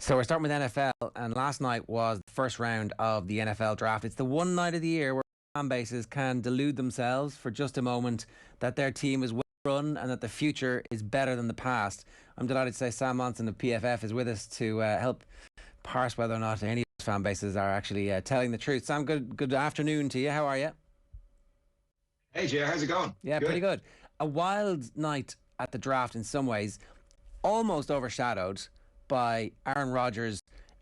So we're starting with NFL, and last night was the first round of the NFL draft. It's the one night of the year where fan bases can delude themselves for just a moment that their team is well run and that the future is better than the past. I'm delighted to say Sam Monson of PFF is with us to help parse whether or not any of those fan bases are actually telling the truth. Sam, good afternoon to you. How are you? Hey, Ger, how's it going? Yeah, Good. pretty good. A wild night at the draft in some ways, almost overshadowed by Aaron Rodgers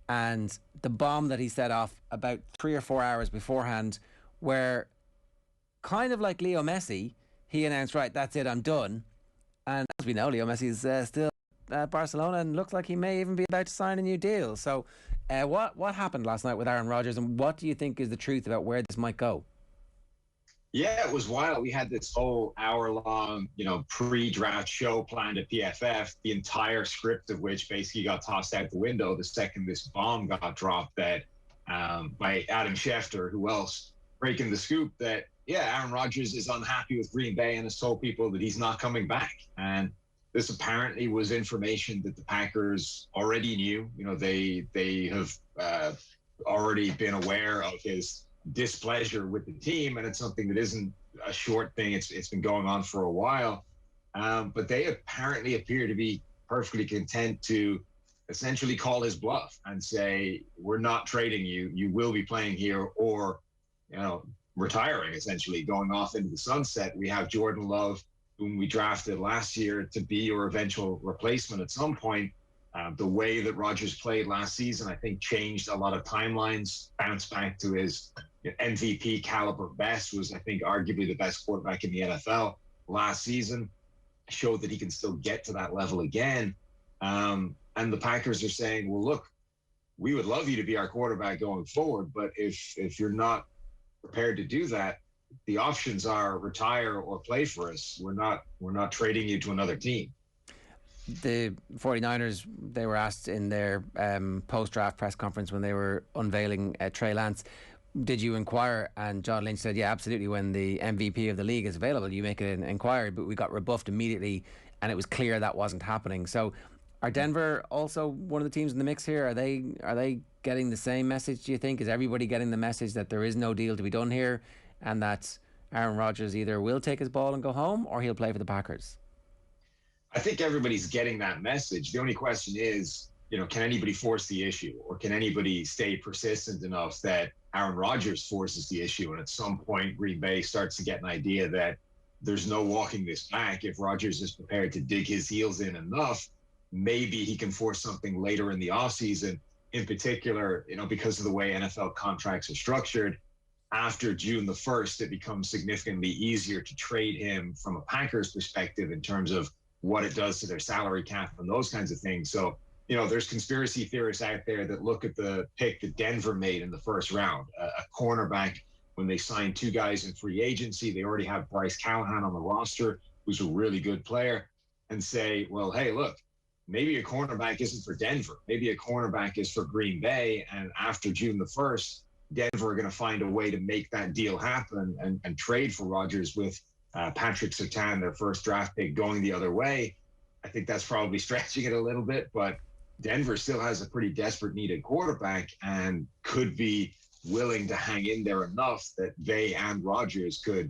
and the bomb that he set off about 3 or 4 hours beforehand, where kind of like Leo Messi, he announced, right, that's it, I'm done. And as we know, Leo Messi is still at Barcelona and looks like he may even be about to sign a new deal. So what happened last night with Aaron Rodgers, and what do you think is the truth about where this might go? Yeah, it was wild. We had this whole hour-long, pre-draft show planned at PFF, the entire script of which basically got tossed out the window the second this bomb got dropped that by Adam Schefter, who else, breaking the scoop that, yeah, Aaron Rodgers is unhappy with Green Bay and has told people that he's not coming back. And this apparently was information that the Packers already knew. They have already been aware of his displeasure with the team, and it's something that isn't a short thing. It's been going on for a while, but they apparently appear to be perfectly content to essentially call his bluff and say, we're not trading you, you will be playing here, or retiring, essentially going off into the sunset. We have Jordan Love, whom we drafted last year to be your eventual replacement at some point. The way that Rodgers played last season, I think, changed a lot of timelines, bounced back to his MVP caliber best, was, I think, arguably the best quarterback in the NFL last season, showed that he can still get to that level again. And the Packers are saying, well, look, we would love you to be our quarterback going forward, but if you're not prepared to do that, the options are retire or play for us. We're not trading you to another team. The 49ers, they were asked in their post-draft press conference when they were unveiling Trey Lance, did you inquire? And John Lynch said, yeah, absolutely. When the MVP of the league is available, you make an inquiry. But we got rebuffed immediately, and it was clear that wasn't happening. So are Denver also one of the teams in the mix here? Are they getting the same message, do you think? Is everybody getting the message that there is no deal to be done here, and that Aaron Rodgers either will take his ball and go home, or he'll play for the Packers? I think everybody's getting that message. The only question is, can anybody force the issue, or can anybody stay persistent enough that Aaron Rodgers forces the issue, and at some point Green Bay starts to get an idea that there's no walking this back. If Rodgers is prepared to dig his heels in enough, maybe he can force something later in the offseason. In particular, because of the way NFL contracts are structured, after June the 1st, it becomes significantly easier to trade him from a Packers perspective in terms of what it does to their salary cap and those kinds of things. So, there's conspiracy theorists out there that look at the pick that Denver made in the first round, a cornerback. When they signed two guys in free agency, they already have Bryce Callahan on the roster, who's a really good player, and say, well, hey, look, maybe a cornerback isn't for Denver. Maybe a cornerback is for Green Bay. And after June the 1st, Denver are going to find a way to make that deal happen and trade for Rodgers with Patrick Surtain, their first draft pick, going the other way. I think that's probably stretching it a little bit, but Denver still has a pretty desperate need at quarterback and could be willing to hang in there enough that they and Rodgers could,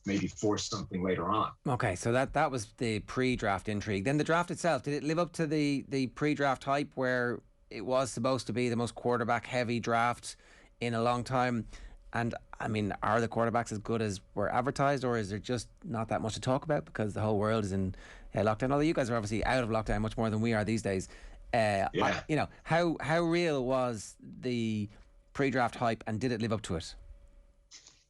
maybe force something later on. Okay, so that was the pre-draft intrigue. Then the draft itself, did it live up to the pre-draft hype where it was supposed to be the most quarterback-heavy draft in a long time? And, I mean, are the quarterbacks as good as were advertised, or is there just not that much to talk about because the whole world is in lockdown? Although you guys are obviously out of lockdown much more than we are these days. Yeah. How real was the pre-draft hype, and did it live up to it?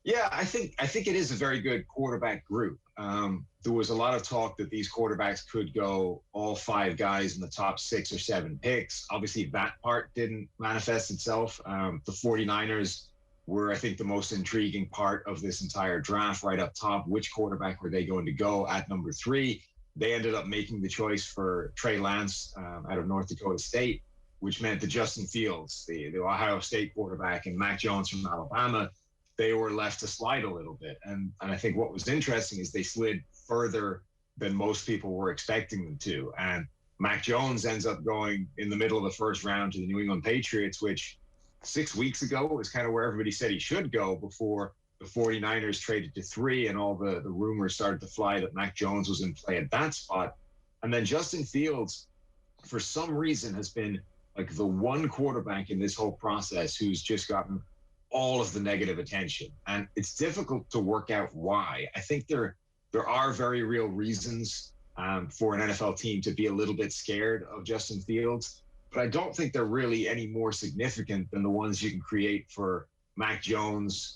Yeah, I think it is a very good quarterback group. There was a lot of talk that these quarterbacks could go all five guys in the top 6 or 7 picks. Obviously, that part didn't manifest itself. The 49ers were, I think, the most intriguing part of this entire draft right up top. Which quarterback were they going to go at number 3? They ended up making the choice for Trey Lance out of North Dakota State, which meant that Justin Fields, the Ohio State quarterback, and Mac Jones from Alabama, they were left to slide a little bit. And I think what was interesting is they slid further than most people were expecting them to. And Mac Jones ends up going in the middle of the first round to the New England Patriots, which 6 weeks ago was kind of where everybody said he should go before the 49ers traded to 3 and all the rumors started to fly that Mac Jones was in play at that spot. And then Justin Fields, for some reason, has been like the one quarterback in this whole process who's just gotten all of the negative attention. And it's difficult to work out why. I think there are very real reasons for an NFL team to be a little bit scared of Justin Fields, but I don't think they're really any more significant than the ones you can create for Mac Jones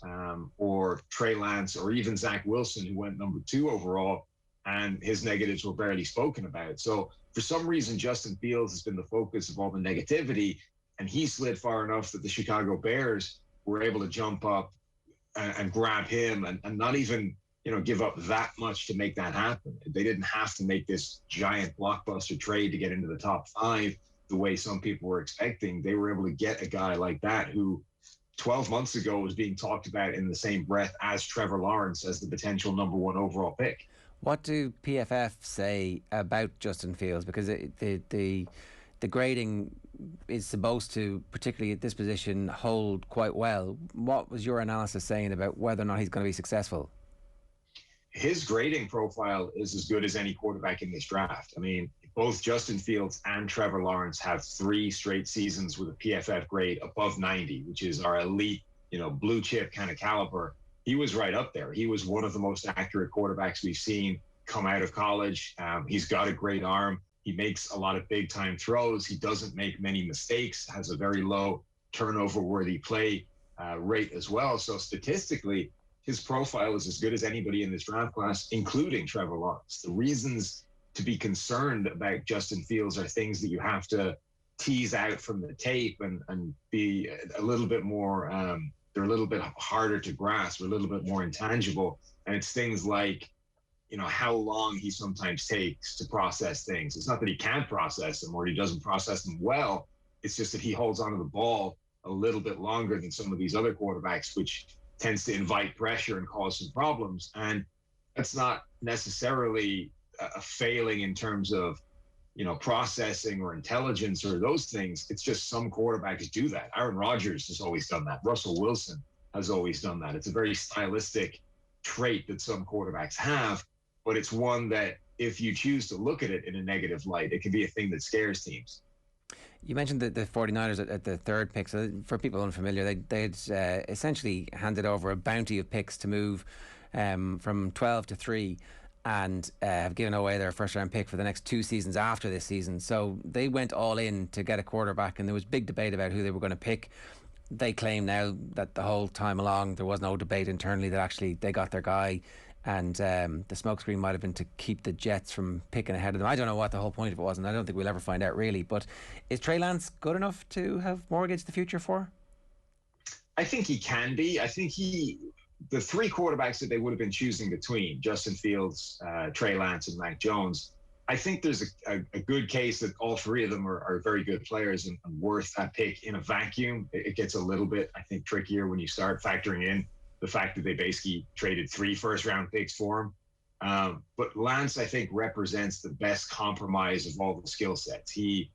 or Trey Lance or even Zach Wilson, who went number 2 overall, and his negatives were barely spoken about. So for some reason, Justin Fields has been the focus of all the negativity, and he slid far enough that the Chicago Bears were able to jump up and grab him and not even, give up that much to make that happen. They didn't have to make this giant blockbuster trade to get into the top 5 the way some people were expecting. They were able to get a guy like that who 12 months ago was being talked about in the same breath as Trevor Lawrence as the potential number 1 overall pick. What do PFF say about Justin Fields? Because the grading is supposed to, particularly at this position, hold quite well. What was your analysis saying about whether or not he's going to be successful? His grading profile is as good as any quarterback in this draft. I mean, both Justin Fields and Trevor Lawrence have 3 straight seasons with a PFF grade above 90, which is our elite, blue chip kind of caliber. He was right up there. He was one of the most accurate quarterbacks we've seen come out of college. He's got a great arm. He makes a lot of big time throws. He doesn't make many mistakes, has a very low turnover worthy play rate as well. So statistically, his profile is as good as anybody in this draft class, including Trevor Lawrence. The reasons to be concerned about Justin Fields are things that you have to tease out from the tape and be a little bit more, they're a little bit harder to grasp, a little bit more intangible. And it's things like, how long he sometimes takes to process things. It's not that he can't process them or he doesn't process them well. It's just that he holds onto the ball a little bit longer than some of these other quarterbacks, which tends to invite pressure and cause some problems. And that's not necessarily a failing in terms of, processing or intelligence or those things. It's just some quarterbacks do that. Aaron Rodgers has always done that. Russell Wilson has always done that. It's a very stylistic trait that some quarterbacks have, but it's one that if you choose to look at it in a negative light, it can be a thing that scares teams. You mentioned the 49ers at the 3rd pick. So for people unfamiliar, they'd essentially handed over a bounty of picks to move from 12 to 3 and have given away their first round pick for the next 2 seasons after this season. So they went all in to get a quarterback, and there was big debate about who they were going to pick. They claim now that the whole time along there was no debate internally, that actually they got their guy, and the smokescreen might have been to keep the Jets from picking ahead of them. I don't know what the whole point of it was, and I don't think we'll ever find out really. But is Trey Lance good enough to have mortgaged the future for? I think he can be. I think the 3 quarterbacks that they would have been choosing between, Justin Fields, Trey Lance, and Mac Jones, I think there's a good case that all 3 of them are very good players and worth that pick in a vacuum. It gets a little bit, I think, trickier when you start factoring in the fact that they basically traded 3 first-round picks for him. But Lance, I think, represents the best compromise of all the skill sets. He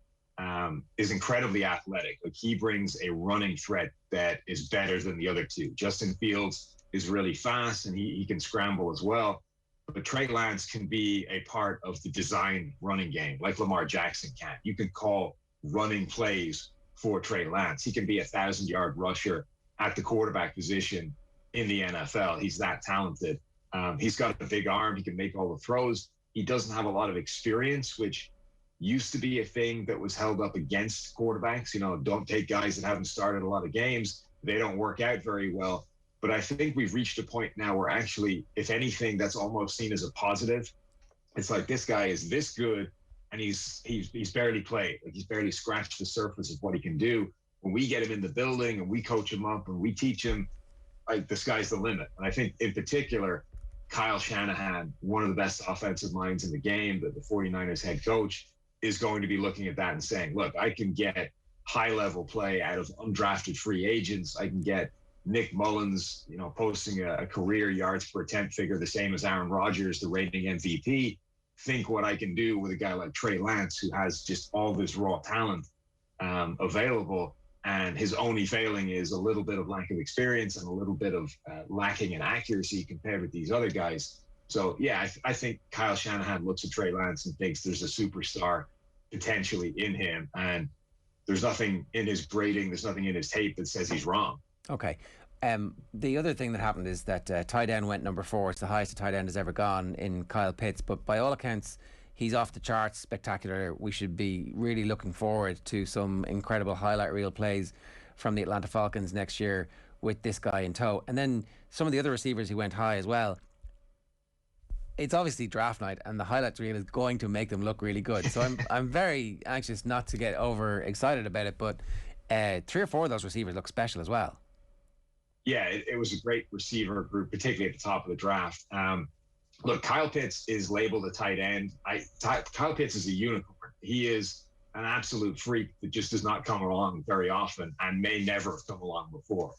is incredibly athletic. Like, he brings a running threat that is better than the other 2. Justin Fields is really fast, and he can scramble as well. But Trey Lance can be a part of the design running game, like Lamar Jackson can. You can call running plays for Trey Lance. He can be a 1,000-yard rusher at the quarterback position in the NFL. He's that talented. He's got a big arm. He can make all the throws. He doesn't have a lot of experience, which used to be a thing that was held up against quarterbacks. Don't take guys that haven't started a lot of games. They don't work out very well. But I think we've reached a point now where actually, if anything, that's almost seen as a positive. It's like, this guy is this good, and he's barely played. Like, he's barely scratched the surface of what he can do. When we get him in the building and we coach him up and we teach him, like, the sky's the limit. And I think in particular, Kyle Shanahan, one of the best offensive minds in the game, the 49ers head coach, is going to be looking at that and saying, look, I can get high-level play out of undrafted free agents. I can get Nick Mullins, posting a career yards per attempt figure the same as Aaron Rodgers, the reigning MVP. think what I can do with a guy like Trey Lance, who has just all this raw talent available, and his only failing is a little bit of lack of experience and a little bit of lacking in accuracy compared with these other guys. So, yeah, I think Kyle Shanahan looks at Trey Lance and thinks there's a superstar potentially in him. And there's nothing in his grading, there's nothing in his tape that says he's wrong. Okay. The other thing that happened is that tight end went number 4. It's the highest a tight end has ever gone in Kyle Pitts. But by all accounts, he's off the charts, spectacular. We should be really looking forward to some incredible highlight reel plays from the Atlanta Falcons next year with this guy in tow. And then some of the other receivers who went high as well. It's obviously draft night, and the highlights reel is going to make them look really good. So I'm very anxious not to get over excited about it. But 3 or 4 of those receivers look special as well. Yeah, it was a great receiver group, particularly at the top of the draft. Look, Kyle Pitts is labeled a tight end. Kyle Pitts is a unicorn. He is an absolute freak that just does not come along very often and may never have come along before.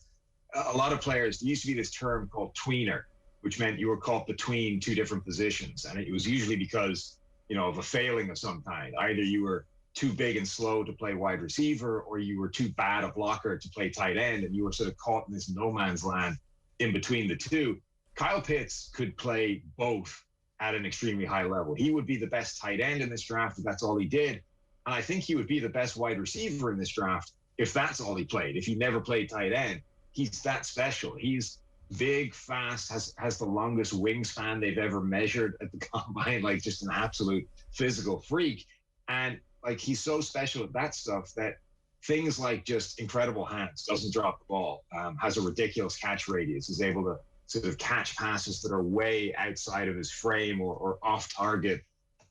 A lot of players, there used to be this term called tweener, which meant you were caught between 2 different positions. And it was usually because, of a failing of some kind. Either you were too big and slow to play wide receiver, or you were too bad a blocker to play tight end, and you were sort of caught in this no man's land in between the two. Kyle Pitts could play both at an extremely high level. He would be the best tight end in this draft if that's all he did. And I think he would be the best wide receiver in this draft if that's all he played. If he never played tight end, he's that special. He's big, fast, has the longest wingspan they've ever measured at the combine, like just an absolute physical freak. And like, he's so special at that stuff that things like just incredible hands, doesn't drop the ball, has a ridiculous catch radius, is able to sort of catch passes that are way outside of his frame or off target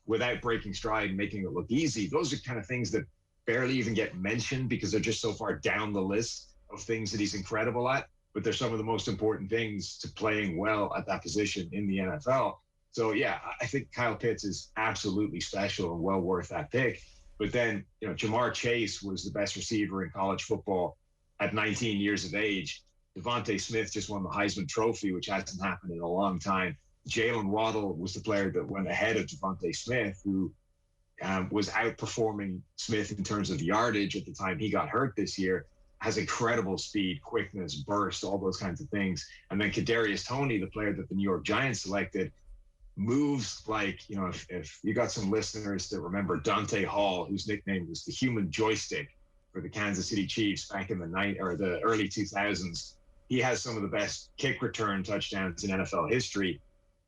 without breaking stride and making it look easy. Those are kind of things that barely even get mentioned because they're just so far down the list of things that he's incredible at. But they're some of the most important things to playing well at that position in the NFL. So, yeah, I think Kyle Pitts is absolutely special and well worth that pick. But then, Jamar Chase was the best receiver in college football at 19 years of age. Devontae Smith just won the Heisman Trophy, which hasn't happened in a long time. Jalen Waddle was the player that went ahead of Devontae Smith, who was outperforming Smith in terms of yardage at the time he got hurt this year. Has incredible speed, quickness, burst, all those kinds of things. And then Kadarius Toney, the player that the New York Giants selected, moves like, if you got some listeners that remember Dante Hall, whose nickname was the human joystick for the Kansas City Chiefs back in the early 2000s, he has some of the best kick return touchdowns in NFL history.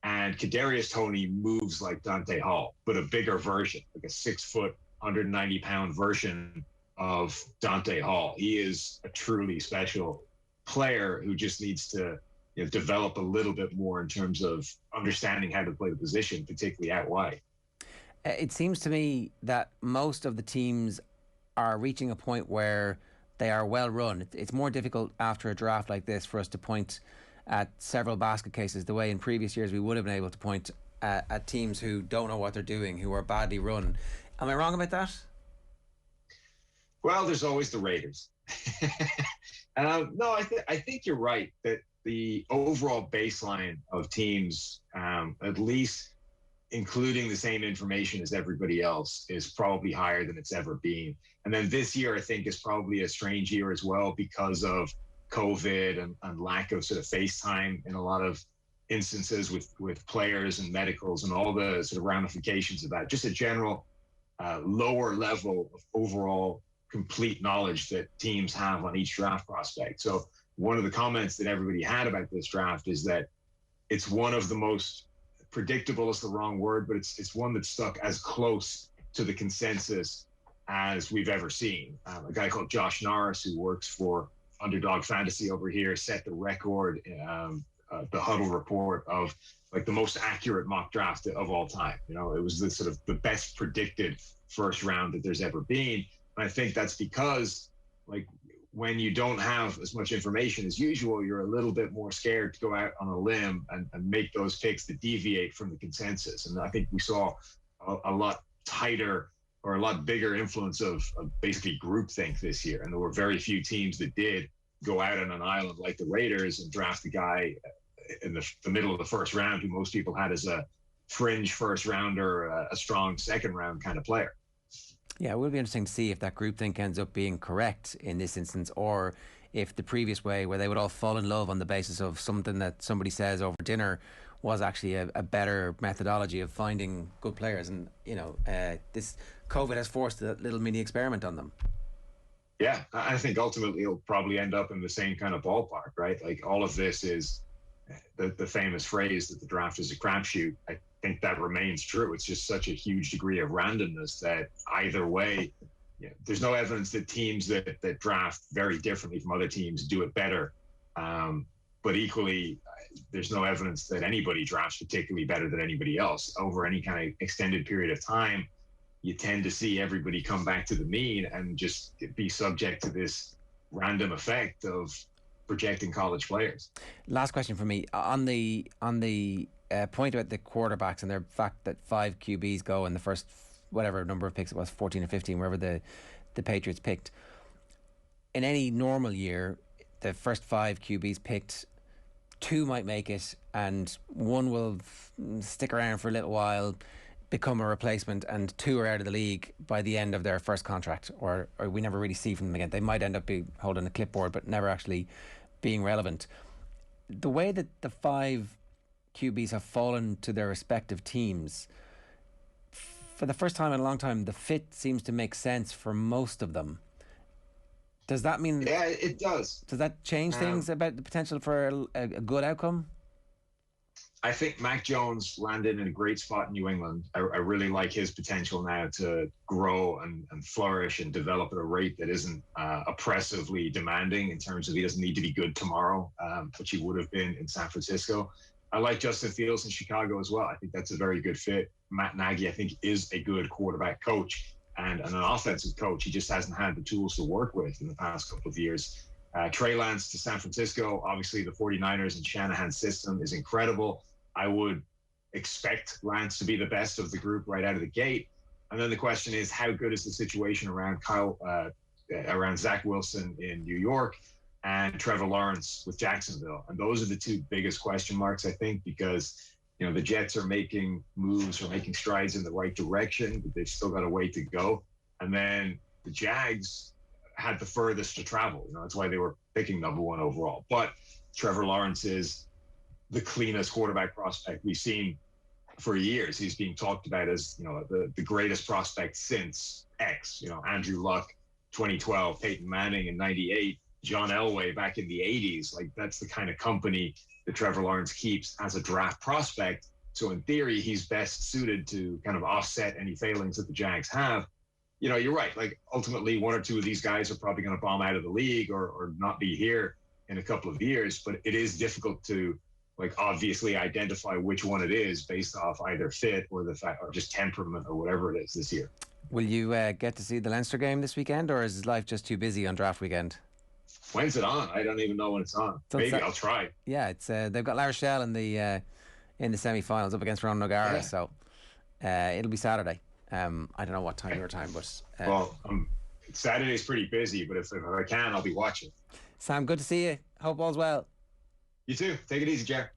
And Kadarius Toney moves like Dante Hall, but a bigger version, like a 6-foot, 190-pound version of Dante Hall. He is a truly special player who just needs to develop a little bit more in terms of understanding how to play the position, particularly out wide. It seems to me that most of the teams are reaching a point where they are well run. It's more difficult after a draft like this for us to point at several basket cases the way in previous years we would have been able to point at teams who don't know what they're doing, who are badly run. Am I wrong about that? Well, there's always the Raiders. No, I think you're right that the overall baseline of teams, at least including the same information as everybody else, is probably higher than it's ever been. And then this year, I think, is probably a strange year as well because of COVID and lack of sort of face time in a lot of instances with players and medicals and all the sort of ramifications of that. Just a general lower level of overall complete knowledge that teams have on each draft prospect. So one of the comments that everybody had about this draft is that it's one of the most predictable is the wrong word, but it's one that stuck as close to the consensus as we've ever seen. A guy called Josh Norris, who works for Underdog Fantasy over here, set the record, the Huddle report of like the most accurate mock draft of all time. It was the sort of the best predicted first round that there's ever been. And I think that's because, like, when you don't have as much information as usual, you're a little bit more scared to go out on a limb and make those picks that deviate from the consensus. And I think we saw a lot tighter or a lot bigger influence of basically groupthink this year. And there were very few teams that did go out on an island like the Raiders and draft a guy in the middle of the first round who most people had as a fringe first rounder, a strong second round kind of player. Yeah, it will be interesting to see if that groupthink ends up being correct in this instance, or if the previous way, where they would all fall in love on the basis of something that somebody says over dinner, was actually a better methodology of finding good players. And, this COVID has forced a little mini experiment on them. Yeah, I think ultimately it'll probably end up in the same kind of ballpark, right? Like, all of this is the famous phrase that the draft is a crapshoot. I think that remains true. It's just such a huge degree of randomness that either way, there's no evidence that teams that draft very differently from other teams do it better. But equally, there's no evidence that anybody drafts particularly better than anybody else. Over any kind of extended period of time, you tend to see everybody come back to the mean and just be subject to this random effect of projecting college players. Last question for me on the point about the quarterbacks and the fact that 5 QBs go in the first whatever number of picks it was, 14 or 15, wherever the Patriots picked. In any normal year, the first 5 QBs picked, 2 might make it, and 1 will stick around for a little while, become a replacement, and 2 are out of the league by the end of their first contract, or we never really see from them again. They might end up holding a clipboard but never actually being relevant. The way that the 5 QBs have fallen to their respective teams, for the first time in a long time, the fit seems to make sense for most of them. Does that mean... Yeah, it does. Does that change things about the potential for a good outcome? I think Mac Jones landed in a great spot in New England. I really like his potential now to grow and flourish and develop at a rate that isn't oppressively demanding in terms of he doesn't need to be good tomorrow, which he would have been in San Francisco. I like Justin Fields in Chicago as well. I think that's a very good fit. Matt Nagy, I think, is a good quarterback coach and an offensive coach. He just hasn't had the tools to work with in the past couple of years. Trey Lance to San Francisco, obviously the 49ers and Shanahan's system is incredible. I would expect Lance to be the best of the group right out of the gate. And then the question is, how good is the situation around around Zach Wilson in New York and Trevor Lawrence with Jacksonville? And those are the 2 biggest question marks, I think, because, the Jets are making moves or making strides in the right direction, but they've still got a way to go. And then the Jags had the furthest to travel. That's why they were picking number 1 overall. But Trevor Lawrence is the cleanest quarterback prospect we've seen for years. He's being talked about as, the greatest prospect since X, Andrew Luck, 2012, Peyton Manning in 98, John Elway back in the 80s. Like, that's the kind of company that Trevor Lawrence keeps as a draft prospect. So in theory, he's best suited to kind of offset any failings that the Jags have. You're right. Like, ultimately, 1 or 2 of these guys are probably going to bomb out of the league or not be here in a couple of years. But it is difficult to, obviously identify which one it is based off either fit or the fact, or just temperament or whatever it is this year. Will you get to see the Leinster game this weekend, or is life just too busy on draft weekend? When's it on? I don't even know when it's on. So maybe I'll try. Yeah, it's they've got La Rochelle in the semi-finals up against Ron Nogara, so it'll be Saturday. I don't know what time your time, but Saturday's pretty busy, but if I can, I'll be watching. Sam, good to see you. Hope all's well. You too. Take it easy, Ger.